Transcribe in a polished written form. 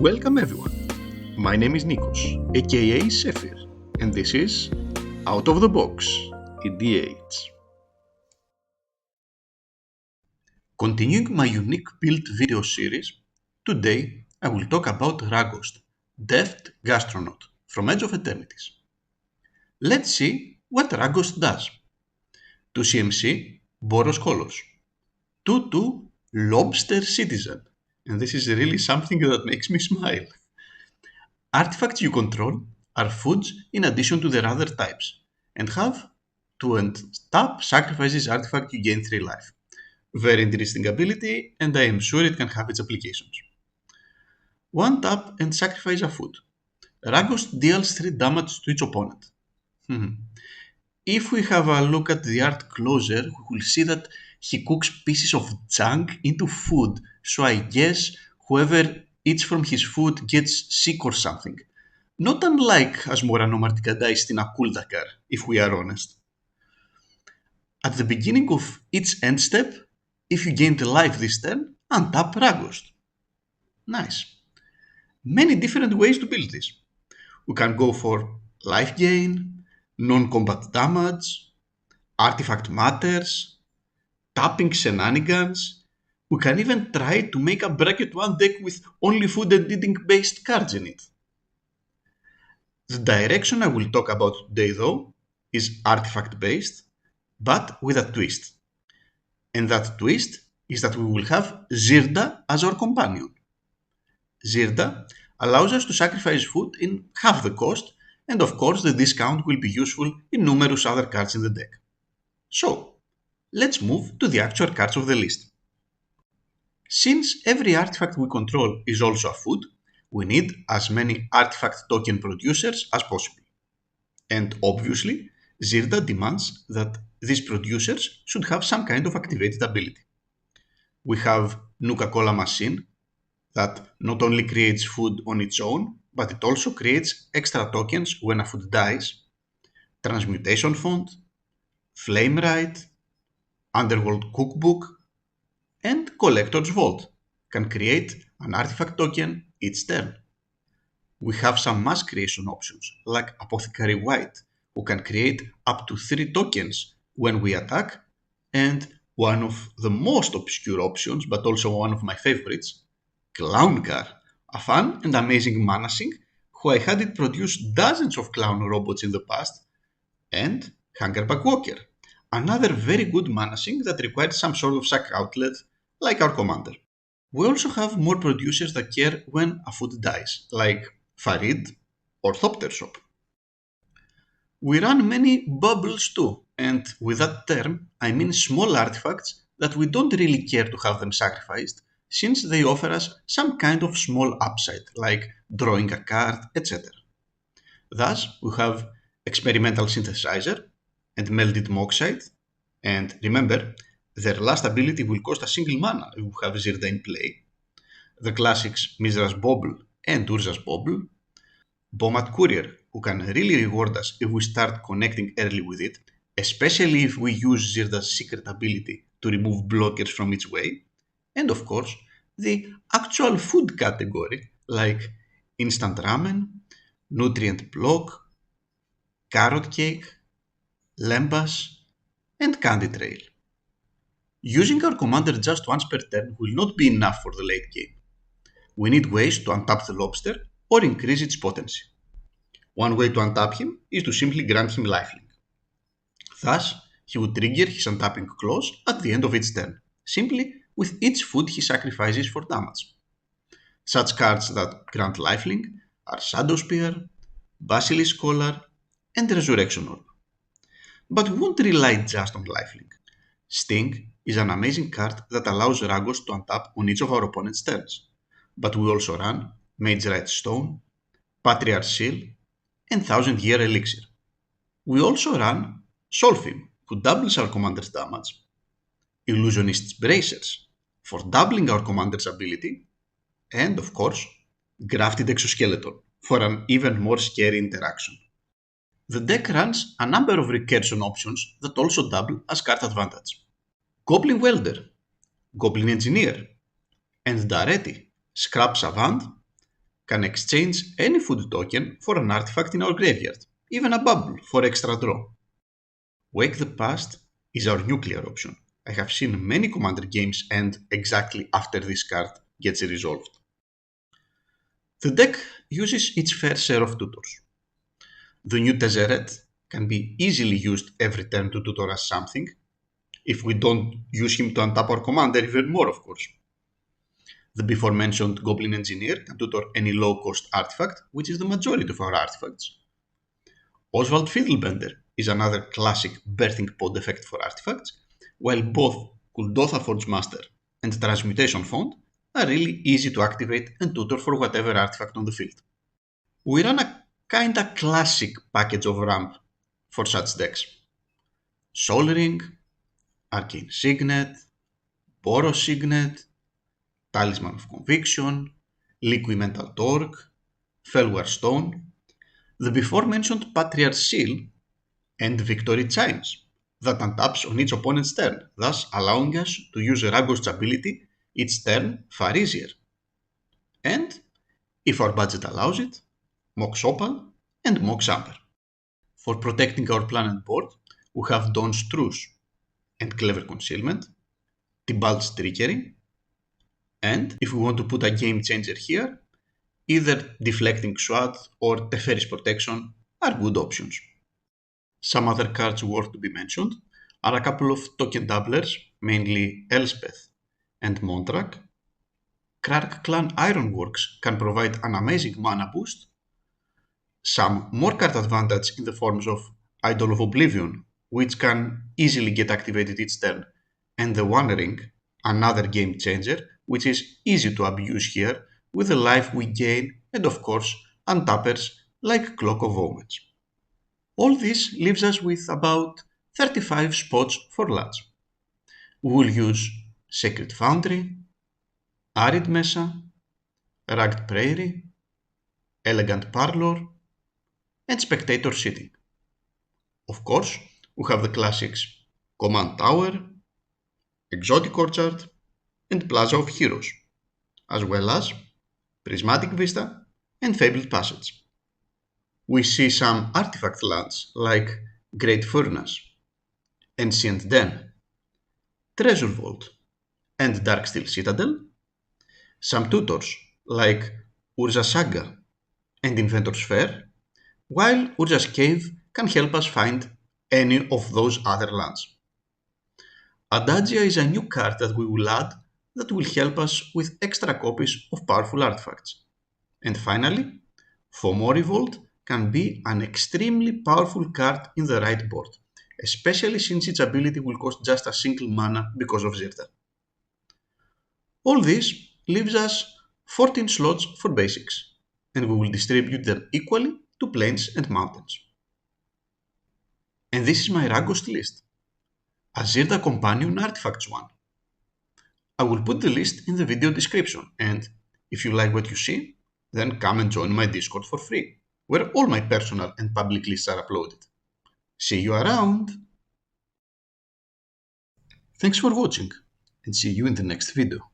Welcome everyone. My name is Nikos, aka Sephir, and this is Out of the Box, EDH. Continuing my unique build video series, today I will talk about Ragost, Deft Gastronaut from Edge of Eternities. Let's see what Ragost does. 2 CMC, Boros Colors. 2/2 Lobster Citizen, and this is really something that makes me smile. Artifacts you control are foods in addition to their other types, and have 2 and tap sacrifices artifact you gain 3 life. Very interesting ability, and I am sure it can have its applications. 1 tap and sacrifice a food. Ragost deals 3 damage to each opponent. If we have a look at the art closer, we will see that he cooks pieces of junk into food, so I guess whoever eats from his food gets sick or something. Not unlike Asmora Nomartica στην Akultakar, if we are honest. At the beginning of each end step, if you gained life this turn, untap Ragost. Nice. Many different ways to build this. We can go for life gain, non-combat damage, artifact matters, tapping shenanigans. We can even try to make a bracket 1 deck with only food and eating based cards in it. The direction I will talk about today though is artifact based, but with a twist. And that twist is that we will have Zirda as our companion. Zirda allows us to sacrifice food in half the cost, and of course the discount will be useful in numerous other cards in the deck. So, let's move to the actual cards of the list. Since every artifact we control is also a food, we need as many artifact token producers as possible. And obviously, Zirda demands that these producers should have some kind of activated ability. We have Nuka-Cola Machine that not only creates food on its own, but it also creates extra tokens when a food dies, Transmutation Font, Flamerite, Underworld Cookbook, and Collector's Vault can create an artifact token each turn. We have some mass creation options like Apothecary White, who can create up to 3 tokens when we attack, and one of the most obscure options, but also one of my favorites, Clown Car, a fun and amazing mana sink who I had it produce dozens of clown robots in the past, and Hungerback Walker, another very good mana sink that requires some sort of sack outlet like our commander. We also have more producers that care when a food dies, like Farid or Thoptershop. We run many bubbles too, and with that term I mean small artifacts that we don't really care to have them sacrificed, since they offer us some kind of small upside, like drawing a card, etc. Thus, we have Experimental Synthesizer and Melted Moxite, and remember, their last ability will cost a single mana if we have Zirda in play. The classics Mizra's Bobble and Urza's Bobble, Bomat Courier, who can really reward us if we start connecting early with it, especially if we use Zirda's secret ability to remove blockers from its way, and of course, the actual food category like Instant Ramen, Nutrient Block, Carrot Cake, Lembas, and Candy Trail. Using our commander just once per turn will not be enough for the late game. We need ways to untap the lobster or increase its potency. One way to untap him is to simply grant him lifelink. Thus, he would trigger his untapping clause at the end of each turn, simply with each food he sacrifices for damage. Such cards that grant lifelink are Shadow Spear, Basilisk Collar, and Resurrection Orb. But we won't rely just on lifelink. Sting is an amazing card that allows Ragost to untap on each of our opponent's turns, but we also run Mage Right Stone, Patriarch Seal, and 1000-Year Elixir. We also run Solfim, who doubles our commander's damage, Illusionist's Bracers, for doubling our commander's ability, and of course, Grafted Exoskeleton, for an even more scary interaction. The deck runs a number of recursion options that also double as card advantage. Goblin Welder, Goblin Engineer, and Daretti, Scrap Savant, can exchange any food token for an artifact in our graveyard, even a bubble for extra draw. Wake the Past is our nuclear option. I have seen many Commander games end exactly after this card gets resolved. The deck uses its fair share of tutors. The new Tezzeret can be easily used every turn to tutor us something, if we don't use him to untap our commander even more, of course. The before mentioned Goblin Engineer can tutor any low cost artifact, which is the majority of our artifacts. Oswald Fiddlebender is another classic birthing pod effect for artifacts, while both Kuldotha Forge Master and Transmutation Font are really easy to activate and tutor for whatever artifact on the field. We run a kinda classic package of ramp for such decks. Soul Ring, Arcane Signet, Boros Signet, Talisman of Conviction, Liquid Mental Torque, Fellwar Stone, the before mentioned Patriarch Seal, and Victory Chimes that untaps on each opponent's turn, thus allowing us to use Ragost's ability each turn far easier. And, if our budget allows it, Mox Opal and Mox Amber. For protecting our planet board, we have Dawn's Truce and Clever Concealment, Tibalt's Trickery, and if we want to put a game changer here, either Deflecting Swat or Teferi's Protection are good options. Some other cards worth to be mentioned are a couple of token doublers, mainly Elspeth and Montrak. Krark Clan Ironworks can provide an amazing mana boost, some more card advantage in the forms of Idol of Oblivion, which can easily get activated each turn, and the One Ring, another game changer, which is easy to abuse here with the life we gain and of course untappers like Clock of Omens. All this leaves us with about 35 spots for lands. We will use Sacred Foundry, Arid Mesa, Rugged Prairie, Elegant Parlor, and Spectator Sitting. Of course, we have the classics Command Tower, Exotic Orchard, and Plaza of Heroes, as well as Prismatic Vista and Fabled Passage. We see some artifact lands like Great Furnace, Ancient Den, Treasure Vault, and Darksteel Citadel, some tutors like Urza Saga and Inventor's Fair, while Urza's Cave can help us find any of those other lands. Adagia is a new card that we will add that will help us with extra copies of powerful artifacts. And finally, Fomori Vault can be an extremely powerful card in the right board, especially since its ability will cost just a single mana because of Zirda. All this leaves us 14 slots for basics, and we will distribute them equally to plains and mountains. And this is my Ragost list. A Zirda Companion Artifacts one. I will put the list in the video description, and if you like what you see, then come and join my Discord for free, where all my personal and public lists are uploaded. See you around! Thanks for watching, and see you in the next video.